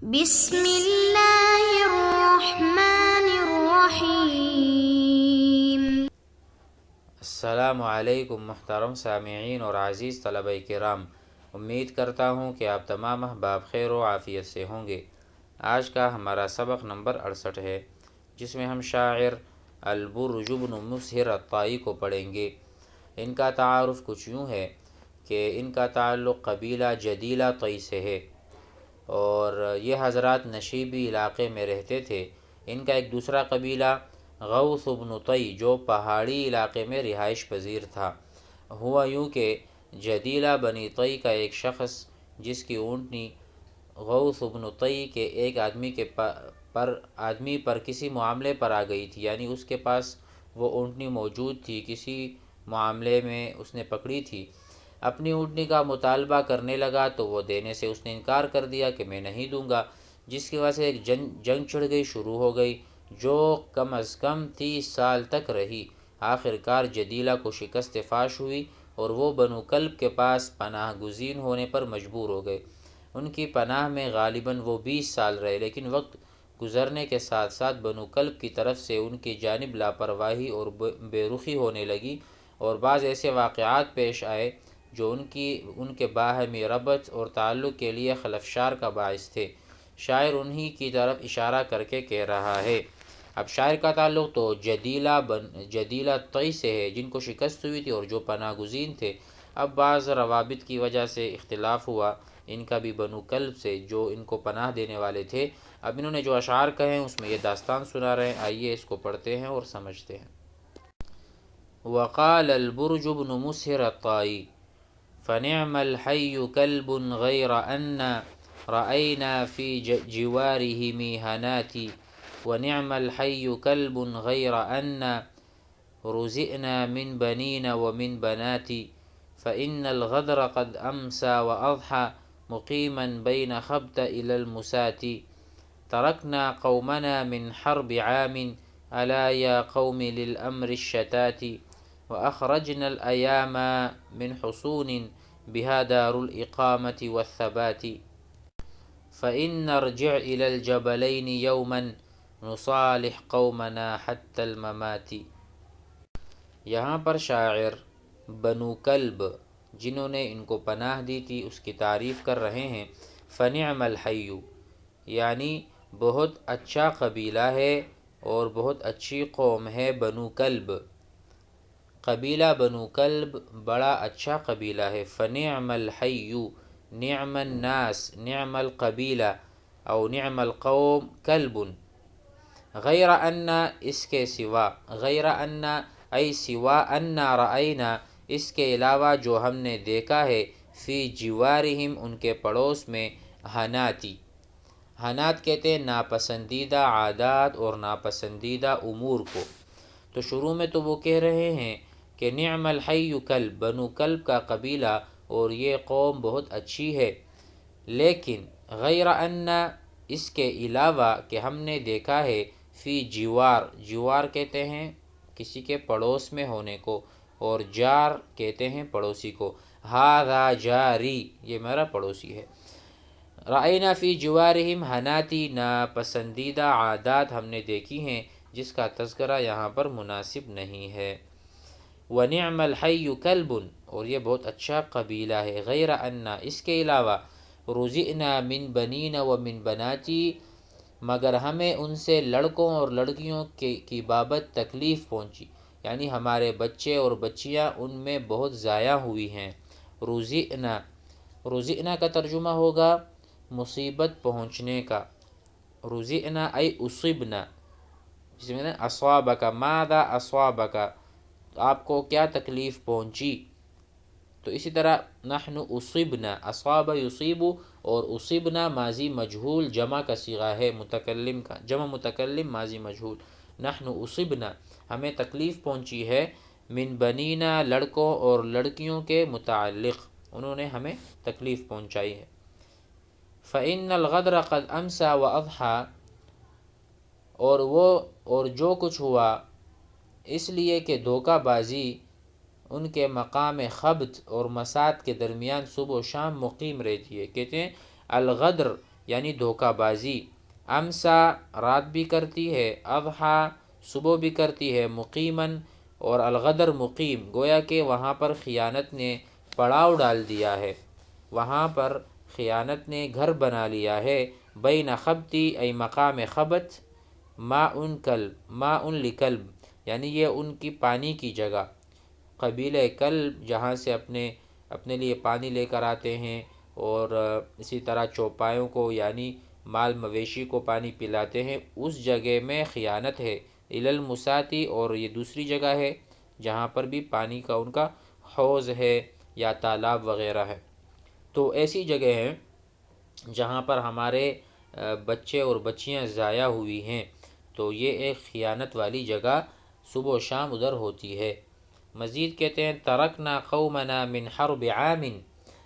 بسم اللہ الرحمن الرحیم۔ السلام علیکم محترم سامعین اور عزیز طلبہ کرام، امید کرتا ہوں کہ آپ تمام احباب خیر و عافیت سے ہوں گے۔ آج کا ہمارا سبق نمبر 68 ہے، جس میں ہم شاعر البرج بن مسہر الطائی کو پڑھیں گے۔ ان کا تعارف کچھ یوں ہے کہ ان کا تعلق قبیلہ جدیلہ طئی سے ہے، اور یہ حضرات نشیبی علاقے میں رہتے تھے۔ ان کا ایک دوسرا قبیلہ غوث بن طئی جو پہاڑی علاقے میں رہائش پذیر تھا۔ ہوا یوں کہ جدیلہ بنی طئی کا ایک شخص، جس کی اونٹنی غوث بن طئی کے ایک آدمی پر کسی معاملے پر آ گئی تھی، یعنی اس کے پاس وہ اونٹنی موجود تھی، کسی معاملے میں اس نے پکڑی تھی۔ اپنی اونٹنی کا مطالبہ کرنے لگا تو وہ دینے سے اس نے انکار کر دیا کہ میں نہیں دوں گا، جس کی وجہ سے ایک جنگ چھڑ گئی، شروع ہو گئی، جو کم از کم 30 سال تک رہی۔ آخرکار جدیلہ کو شکست فاش ہوئی اور وہ بنو کلب کے پاس پناہ گزین ہونے پر مجبور ہو گئے۔ ان کی پناہ میں غالباً وہ 20 سال رہے، لیکن وقت گزرنے کے ساتھ ساتھ بنو کلب کی طرف سے ان کی جانب لاپرواہی اور بے رخی ہونے لگی، اور بعض ایسے واقعات پیش آئے جو ان کے باہمی ربط اور تعلق کے لیے خلفشار کا باعث تھے۔ شاعر انہی کی طرف اشارہ کر کے کہہ رہا ہے۔ اب شاعر کا تعلق تو جدیلہ طئی سے ہے، جن کو شکست ہوئی تھی اور جو پناہ گزین تھے۔ اب بعض روابط کی وجہ سے اختلاف ہوا ان کا بھی بنو کلب سے، جو ان کو پناہ دینے والے تھے۔ اب انہوں نے جو اشعار کہے ہیں اس میں یہ داستان سنا رہے ہیں، آئیے اس کو پڑھتے ہیں اور سمجھتے ہیں۔ وقال البرج بن مسہر الطائی فنعم الحي كلب غير أن رأينا في جواره ميهانات، ونعم الحي كلب غير أن رزئنا من بنين ومن بنات، فإن الغدر قد أمسى وأضحى مقيما بين خبت إلى المسات، تركنا قومنا من حرب عام ألا يا قوم للأمر الشتات، وأخرجنا الأيام من حصون بها دار الإقامة والثبات، فإن نرجع إلى الجبلين يوما نصالح قومنا حتى الممات۔ یہاں پر شاعر بنو کلب، جنہوں نے ان کو پناہ دی تھی، اس کی تعریف کر رہے ہیں۔ فنعم الحی، یعنی بہت اچھا قبیلہ ہے اور بہت اچھی قوم ہے بنو کلب۔ قبیلہ بنو کلب بڑا اچھا قبیلہ ہے۔ فنعم الحی، نعم الناس، نعم القبیلہ او نعم القوم کلب، غیر ان، اس کے سوا، غیر ان ای سوا ان رأینا، اس کے علاوہ جو ہم نے دیکھا ہے، فی جوارہم، ان کے پڑوس میں، حناتی، حنات کہتے ہیں ناپسندیدہ عادات اور ناپسندیدہ امور کو۔ تو شروع میں تو وہ کہہ رہے ہیں کہ نعم الحی کلب، بنو کلب کا قبیلہ اور یہ قوم بہت اچھی ہے، لیکن غیر ان، اس کے علاوہ کہ ہم نے دیکھا ہے، فی جوار، جوار کہتے ہیں کسی کے پڑوس میں ہونے کو، اور جار کہتے ہیں پڑوسی کو۔ ھذا جاری، یہ میرا پڑوسی ہے۔ رأینا فی جوارہم حناتی، ناپسندیدہ عادات ہم نے دیکھی ہیں، جس کا تذکرہ یہاں پر مناسب نہیں ہے۔ وَنِعْمَ الْحَيُّ كَلْبٌ، اور یہ بہت اچھا قبیلہ ہے۔ غیر ان، اس کے علاوہ، رُزِئْنَا مِن بَنِينَ وَمِن بَنَاتِ، مگر ہمیں ان سے لڑکوں اور لڑکیوں کی بابت تکلیف پہنچی، یعنی ہمارے بچے اور بچیاں ان میں بہت ضائع ہوئی ہیں۔ رُزِئْنَا، رُزِئْنَا کا ترجمہ ہوگا مصیبت پہنچنے کا۔ رُزِئْنَا ای اصبنا، جس میں اصابک، ماذا اصابک، آپ کو کیا تکلیف پہنچی۔ تو اسی طرح نحن اصبنا، اصاب یصیب، اور اصبنا ماضی مجہول جمع کا صیغہ ہے، متکلم کا، جمع متکلم ماضی مجہول۔ نحن اصبنا، ہمیں تکلیف پہنچی ہے، من بنینا، لڑکوں اور لڑکیوں کے متعلق، انہوں نے ہمیں تکلیف پہنچائی ہے۔ فإن الغدر قد امسى وأضحى، اور جو کچھ ہوا، اس لیے کہ دھوکہ بازی ان کے مقام خبت اور مسات کے درمیان صبح و شام مقیم رہتی ہے۔ کہتے ہیں الغدر یعنی دھوکہ بازی، امسا رات بھی کرتی ہے، اضحیٰ صبح بھی کرتی ہے، مقیماً اور الغدر مقیم، گویا کہ وہاں پر خیانت نے پڑاؤ ڈال دیا ہے، وہاں پر خیانت نے گھر بنا لیا ہے، بین خبتی ای مقام خبت ماء لکلب، یعنی یہ ان کی پانی کی جگہ، قبیلہ کلب جہاں سے اپنے لیے پانی لے کر آتے ہیں، اور اسی طرح چوپایوں کو یعنی مال مویشی کو پانی پلاتے ہیں، اس جگہ میں خیانت ہے، الی المساتی، اور یہ دوسری جگہ ہے جہاں پر بھی پانی کا ان کا حوض ہے یا تالاب وغیرہ ہے۔ تو ایسی جگہ ہیں جہاں پر ہمارے بچے اور بچیاں ضائع ہوئی ہیں، تو یہ ایک خیانت والی جگہ صبح و شام ادھر ہوتی ہے۔ مزید کہتے ہیں ترکنا قومنا من حرب عام،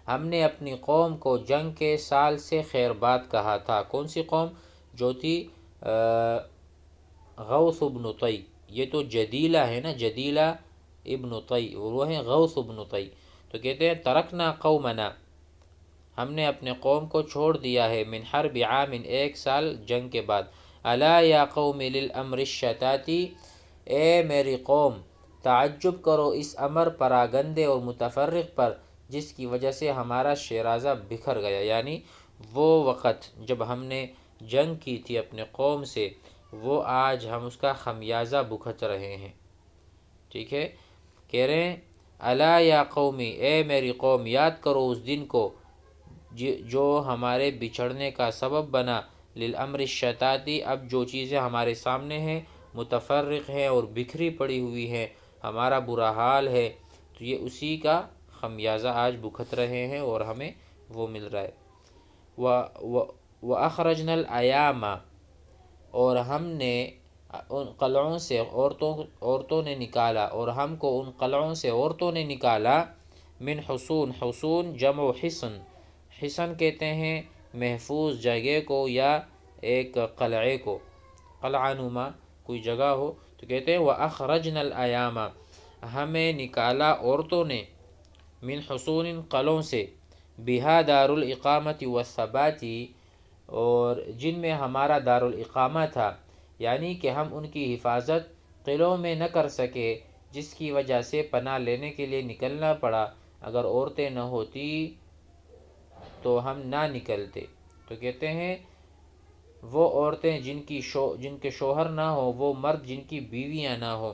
ہم نے اپنی قوم کو جنگ کے سال سے خیر بات کہا تھا۔ کون سی قوم؟ جو تھی غوث ابن طی، یہ تو جدیلہ ہے نا، جدیلہ ابن طی، اور وہ ہیں غوث ابن طی۔ تو کہتے ہیں ترکنا قومنا، ہم نے اپنے قوم کو چھوڑ دیا ہے، من حرب عام، ایک سال جنگ کے بعد، الا یا قوم للامر الشتاتی، اے میری قوم تعجب کرو اس امر پراگندے اور متفرق پر جس کی وجہ سے ہمارا شیرازہ بکھر گیا، یعنی وہ وقت جب ہم نے جنگ کی تھی اپنے قوم سے، وہ آج ہم اس کا خمیازہ بھگت رہے ہیں۔ ٹھیک ہے، کہہ رہے ہیں الا یا قومی، اے میری قوم یاد کرو اس دن کو جو ہمارے بچھڑنے کا سبب بنا، للامر الشتاتی، اب جو چیزیں ہمارے سامنے ہیں متفرق ہیں اور بکھری پڑی ہوئی ہیں، ہمارا برا حال ہے، تو یہ اسی کا خمیازہ آج بھگت رہے ہیں اور ہمیں وہ مل رہا ہے۔ وَأَخْرَجْنَا الْأَيَامَ، اور ہم نے ان قلعوں سے عورتوں نے نکالا، اور ہم کو ان قلعوں سے عورتوں نے نکالا، من حصون، حصون جمع حصن، حصن کہتے ہیں محفوظ جگہ کو یا ایک قلعے کو، قلعہ نما کوئی جگہ ہو، تو کہتے ہیں وَأَخْرَجْنَا الْأَيَامَ، ہمیں نکالا عورتوں نے، من حصون قلعوں سے، بہا دار الاقامت والثبات، اور جن میں ہمارا دار الاقامہ تھا، یعنی کہ ہم ان کی حفاظت قلعوں میں نہ کر سکے، جس کی وجہ سے پناہ لینے کے لیے نکلنا پڑا، اگر عورتیں نہ ہوتی تو ہم نہ نکلتے۔ تو کہتے ہیں وہ عورتیں جن کے شوہر نہ ہو، وہ مرد جن کی بیویاں نہ ہو،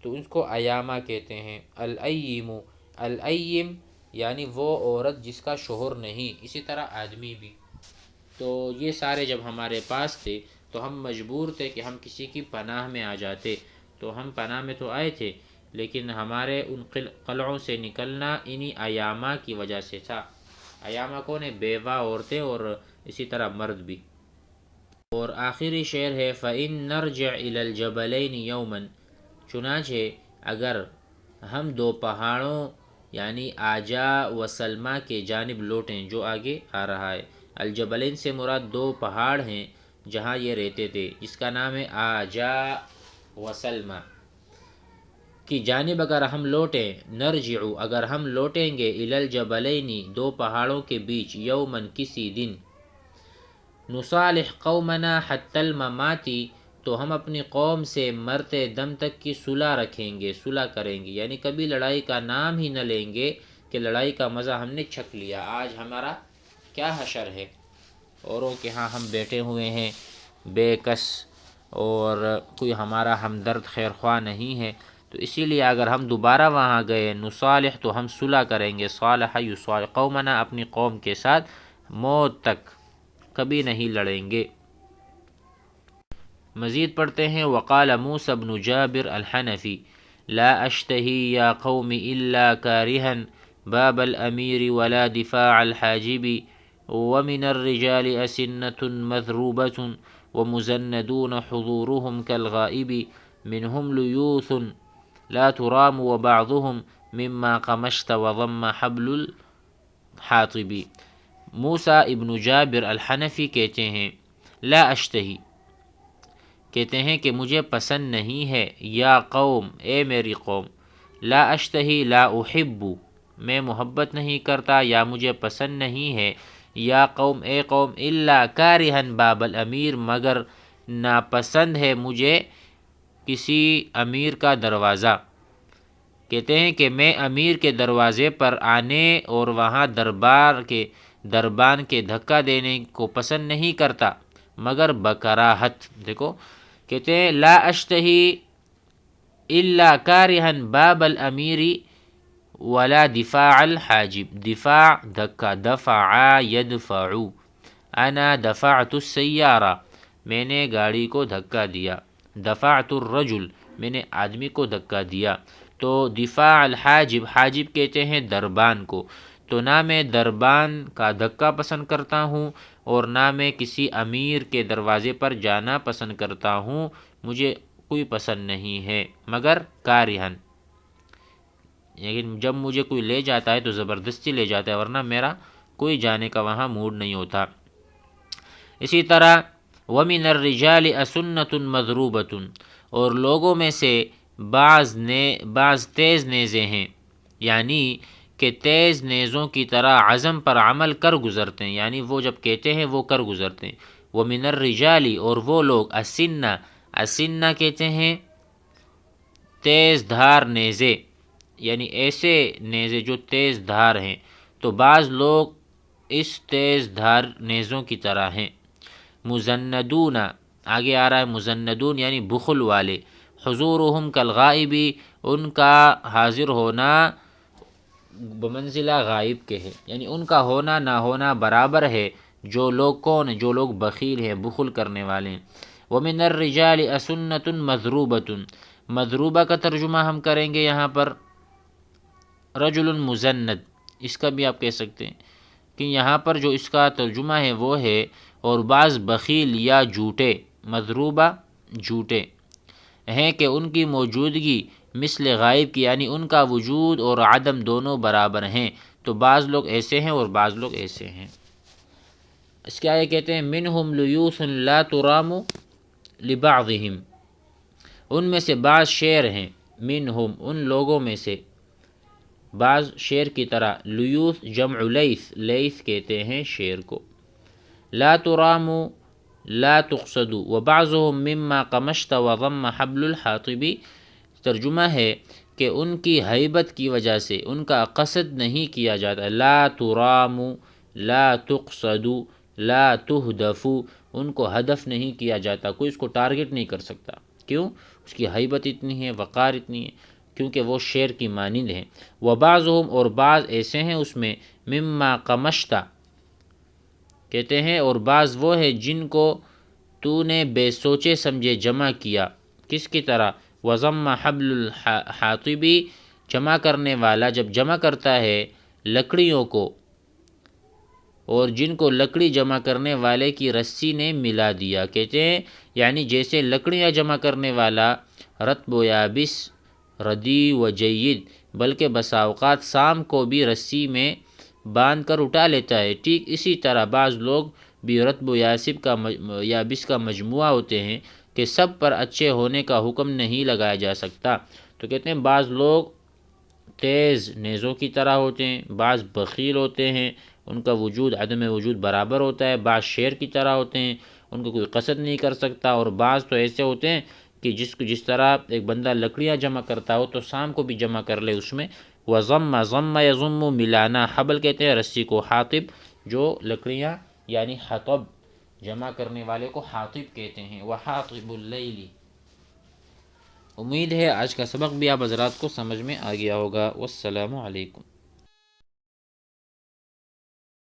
تو اس کو ایامہ کہتے ہیں۔ الاییم، الاییم یعنی وہ عورت جس کا شوہر نہیں، اسی طرح آدمی بھی۔ تو یہ سارے جب ہمارے پاس تھے تو ہم مجبور تھے کہ ہم کسی کی پناہ میں آ جاتے، تو ہم پناہ میں تو آئے تھے، لیکن ہمارے ان قلعوں سے نکلنا انہی ایامہ کی وجہ سے تھا۔ ایامہ کون ہے؟ بیوہ عورتیں اور اسی طرح مرد بھی۔ اور آخری شعر ہے فَإِن نَرْجِعْ إِلَى الْجَبَلَيْنِ يَوْمًا، چنانچہ اگر ہم دو پہاڑوں یعنی آجا و سلمہ کے جانب لوٹیں، جو آگے آ رہا ہے۔ الجبلین سے مراد دو پہاڑ ہیں جہاں یہ رہتے تھے، جس کا نام ہے آجا و سلمہ کی جانب اگر ہم لوٹیں، نرجع اگر ہم لوٹیں گے، الی الجبلین دو پہاڑوں کے بیچ، یومن کسی دن، نصالح قومنا حتی الممات تو ہم اپنی قوم سے مرتے دم تک کی صلح رکھیں گے، صلح کریں گے، یعنی کبھی لڑائی کا نام ہی نہ لیں گے کہ لڑائی کا مزہ ہم نے چھک لیا، آج ہمارا کیا حشر ہے، اوروں کے ہاں ہم بیٹھے ہوئے ہیں بے کس، اور کوئی ہمارا ہمدرد خیر خواہ نہیں ہے، تو اسی لیے اگر ہم دوبارہ وہاں گئے، نصالح تو ہم صلح کریں گے، صالح یصالح قومنا اپنی قوم کے ساتھ، موت تک کبھی نہیں لڑیں گے۔ مزید پڑھتے ہیں وقال موسیٰ بن جابر الحنفی لا اشتہی یا قوم الا کارہا باب الامیر ولا دفاع الحاجب ومن الرجال اسنة مذروبة ومزندون حضورهم كالغائب منهم ليوث لا ترام وبعضهم مما قمشت وضم حبل الحاطب۔ موسیٰ ابن جابر الحنفی کہتے ہیں لا اشتہی، کہتے ہیں کہ مجھے پسند نہیں ہے، یا قوم اے میری قوم، لا اشتہی لا احب میں محبت نہیں کرتا یا مجھے پسند نہیں ہے، یا قوم اے قوم الا کارہن باب الامیر مگر ناپسند ہے مجھے کسی امیر کا دروازہ. کہتے ہیں کہ میں امیر کے دروازے پر آنے اور وہاں دربان کے دھکا دینے کو پسند نہیں کرتا مگر بکراہت. دیکھو کہتے ہیں لا اشتہی الا کارہن باب الامیری ولا دفاع الحاجب. دفاع دھکا، دفع یدفع، انا دفعت السیارہ میں نے گاڑی کو دھکا دیا، دفعت الرجل میں نے آدمی کو دھکا دیا. تو دفاع الحاجب، حاجب کہتے ہیں دربان کو. تو نہ میں دربان کا دھکا پسند کرتا ہوں اور نہ میں کسی امیر کے دروازے پر جانا پسند کرتا ہوں، مجھے کوئی پسند نہیں ہے مگر کارہن. لیکن جب مجھے کوئی لے جاتا ہے تو زبردستی لے جاتا ہے، ورنہ میرا کوئی جانے کا وہاں موڈ نہیں ہوتا. اسی طرح وَمِنَ الرِّجَالِ أَسُنَّةٌ مَضْرُوبَةٌ اور لوگوں میں سے بعض تیز نیزے ہیں، یعنی کہ تیز نیزوں کی طرح عزم پر عمل کر گزرتے ہیں، یعنی وہ جب کہتے ہیں وہ کر گزرتے ہیں. وَمِنَ الرِّجَالِ اور وہ لوگ اسنہ کہتے ہیں تیز دھار نیزے، یعنی ایسے نیزے جو تیز دھار ہیں. تو بعض لوگ اس تیز دھار نیزوں کی طرح ہیں. مزندون آگے آ رہا ہے، مزندون یعنی بخل والے. حضورہم کالغائب ان کا حاضر ہونا بمنزلہ غائب کے ہے، یعنی ان کا ہونا نہ ہونا برابر ہے. جو لوگ بخیل ہیں، بخل کرنے والے ہیں. ومن الرجال اسنۃ مضروبۃ، مضروبہ کا ترجمہ ہم کریں گے یہاں پر رجل مزند، اس کا بھی آپ کہہ سکتے ہیں کہ یہاں پر جو اس کا ترجمہ ہے وہ ہے اور بعض بخیل یا جھوٹے، مضروبہ جھوٹے ہیں کہ ان کی موجودگی مثل غائب کی، یعنی ان کا وجود اور عدم دونوں برابر ہیں. تو بعض لوگ ایسے ہیں اور بعض لوگ ایسے ہیں. اس کے آگے کہتے ہیں منہم لیوث لا ترام لبعضہم، ان میں سے بعض شیر ہیں، منہم ان لوگوں میں سے بعض شیر کی طرح. لیوث جمع لیث، لیث کہتے ہیں شیر کو. لا ترام لا تقصد وبعضهم مما قمشت وضم حبل الحاطب، ترجمہ ہے کہ ان کی ہیبت کی وجہ سے ان کا قصد نہیں کیا جاتا. لا ترام لا تقصد لا تہدف، ان کو ہدف نہیں کیا جاتا، کوئی اس کو ٹارگٹ نہیں کر سکتا. کیوں؟ اس کی ہیبت اتنی ہے، وقار اتنی ہے، کیونکہ وہ شیر کی مانند ہیں. وبعضهم اور بعض ایسے ہیں اس میں مما قمشت کہتے ہیں، اور بعض وہ ہے جن کو تو نے بے سوچے سمجھے جمع کیا. کس کی طرح؟ وضم حبل الحاطبی، جمع کرنے والا جب جمع کرتا ہے لکڑیوں کو، اور جن کو لکڑی جمع کرنے والے کی رسی نے ملا دیا. کہتے ہیں یعنی جیسے لکڑیاں جمع کرنے والا رطب و یابس، ردی و جید، بلکہ بسا اوقات سام کو بھی رسی میں باندھ کر اٹھا لیتا ہے، ٹھیک اسی طرح بعض لوگ بھی رطب و یابس کا مجموعہ ہوتے ہیں کہ سب پر اچھے ہونے کا حکم نہیں لگایا جا سکتا. تو کہتے ہیں بعض لوگ تیز نیزوں کی طرح ہوتے ہیں، بعض بخیل ہوتے ہیں، ان کا وجود عدم وجود برابر ہوتا ہے. بعض شیر کی طرح ہوتے ہیں، ان کو کوئی قصد نہیں کر سکتا. اور بعض تو ایسے ہوتے ہیں کہ جس طرح ایک بندہ لکڑیاں جمع کرتا ہو تو سام کو بھی جمع کر لے اس میں. وضم ضم یضم ملانا، حبل کہتے ہیں رسی کو، حاطب جو لکڑیاں یعنی حطب جمع کرنے والے کو حاطب کہتے ہیں. وحاطب اللیل. امید ہے آج کا سبق بھی آپ حضرات کو سمجھ میں آ گیا ہوگا. والسلام علیکم.